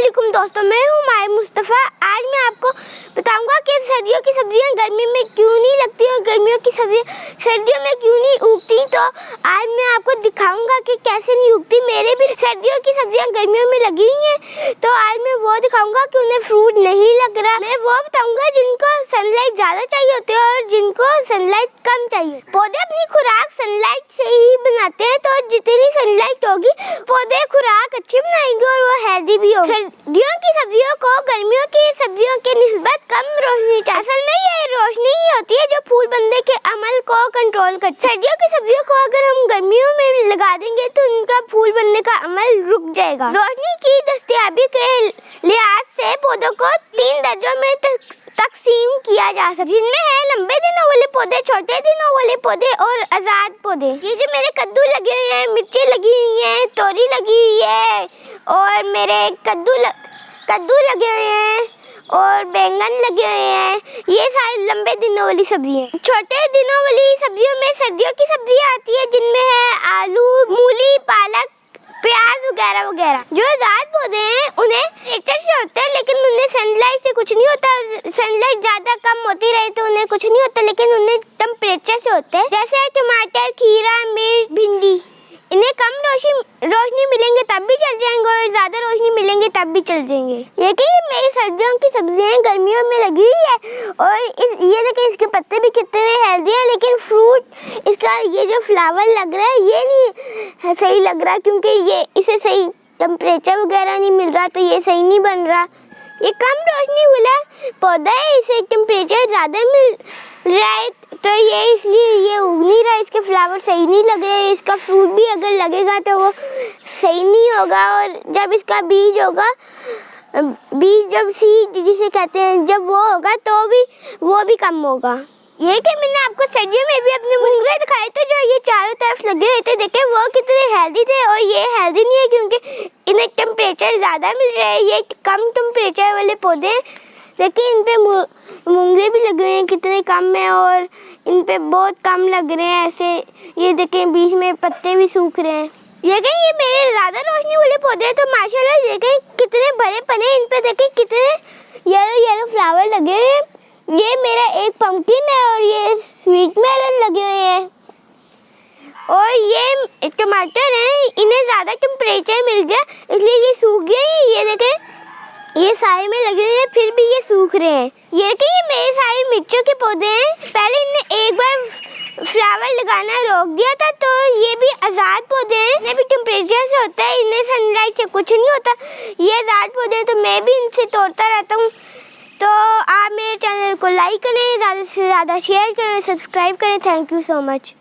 अस्सलामुअलैकुम दोस्तों, मैं हूँ माय मुस्तफ़ा। आज मैं आपको बताऊंगा कि सर्दियों की सब्जियां गर्मी में क्यों नहीं लगती और गर्मियों की सब्जियां सर्दियों में क्यों नहीं उगती। तो आज मैं आपको दिखाऊंगा कि कैसे नहीं उगती। मेरे भी सर्दियों की सब्जियां गर्मियों में लगी हुई हैं, तो आज मैं वो दिखाऊंगा कि उन्हें फ्रूट नहीं लग रहा। मैं वो बताऊंगा जिनको सनलाइट ज़्यादा चाहिए होती है और जिनको सनलाइट कम चाहिए। पौधे अपनी खुराक सनलाइट से ही बनाते हैं, तो जितनी सनलाइट होगी पौधे खुराक अच्छी बनाएंगे और वो हेल्दी भी होगी। सर्दियों की सब्जियों को गर्मियों की सब्जियों के निस्बत कम रोशनी चाहिए। असल में ये रोशनी ही होती है जो फूल बनने के अमल को कंट्रोल करती है। सर्दियों की सब्जियों को अगर हम गर्मियों में लगा देंगे तो उनका फूल बनने का अमल रुक जाएगा। रोशनी की दस्तयाबी के लिहाज से पौधों को 3 दर्जों में तकसीम किया जा सकता है, जिनमें है लंबे दिनों वाले पौधे, छोटे दिनों वाले पौधे और आजाद पौधे। ये जो मेरे कद्दू लगे हुए हैं, मिर्ची लगी हुई है, तोरी लगी हुई है और मेरे कद्दू लगे हुए हैं और बैंगन लगे हुए हैं। ये सारी लंबे दिनों वाली सब्जी है। छोटे दिनों वाली सब्जियों में सर्दियों की सब्जियां आती है, जिनमें है आलू, मूली, पालक, प्याज वगैरह वगैरह। जो आजाद पौधे हैं उन्हें नेचर से होता है, लेकिन उन्हें सनलाइट से कुछ नहीं होता। सनलाइट ज्यादा कम होती रहे तो उन्हें कुछ नहीं होता, लेकिन उन्हें टेम्परेचर से होता है। जैसे टमाटर, खीरा, मिर्च, भिंडी, इन्हें कम रोशनी मिलेंगे तब भी चल जाएंगे और ज्यादा रोशनी मिलेंगे तब भी चल जाएंगे। ये कि ये मेरी सर्दियों की सब्जियां गर्मियों में लगी हुई है और ये देखिए इसके पत्ते भी कितने हेल्दी हैं, लेकिन फ्रूट इसका ये जो फ्लावर लग रहा है ये नहीं सही लग रहा, क्योंकि ये इसे सही टेम्परेचर वगैरह नहीं मिल रहा, तो ये सही नहीं बन रहा। ये कम रोशनी वाला पौधा है, इसे टेम्परेचर ज़्यादा मिल रहा है, तो ये इसलिए ये उग नहीं रहा। इसके फ्लावर सही नहीं लग रहे। इसका फ्रूट भी अगर लगेगा तो वो सही नहीं होगा। और जब इसका बीज होगा, बीज जब सीड जिसे कहते हैं, जब वो होगा तो भी वो भी कम होगा। ये कि मैंने आपको सर्दियों में भी अपने मुंगरे दिखाए थे जो ये चारों तरफ लगे हुए थे, देखे वो कितने हेल्दी थे। और ये हेल्दी नहीं है क्योंकि इन्हें टेम्परेचर ज़्यादा मिल रहा है। ये कम टेम्परेचर वाले पौधे हैं, लेकिन इन पे मुंगरे भी लगे हुए हैं, कितने कम है और इन पे बहुत कम लग रहे हैं ऐसे। ये देखें बीच में पत्ते भी सूख रहे हैं। ये कहीं ये मेरे ज़्यादा रोशनी वाले पौधे हैं, तो माशाल्लाह देखें कितने बड़े पने। इन पे देखें कितने येलो येलो फ्लावर लगे हैं। ये मेरा एक पंपकिन है और ये स्वीट मेलन लगे हुए हैं और ये टमाटर हैं। इन्हें ज़्यादा टेम्परेचर मिल गया इसलिए ये सूख गए। ये देखें ये साए में लगे हुए हैं, फिर भी ये सूख रहे हैं। ये कि ये मेरे सारे मिर्चों के पौधे हैं। पहले इन्हें एक बार फ्लावर लगाना रोक दिया था, तो ये भी आज़ाद पौधे हैं। इन्हें भी टेम्परेचर से होता है, इन्हें सनलाइट से कुछ नहीं होता। ये आज़ाद पौधे हैं, तो मैं भी इनसे तोड़ता रहता हूँ। तो आप मेरे चैनल को लाइक करें, ज़्यादा से ज़्यादा शेयर करें, सब्सक्राइब करें। Thank you so much.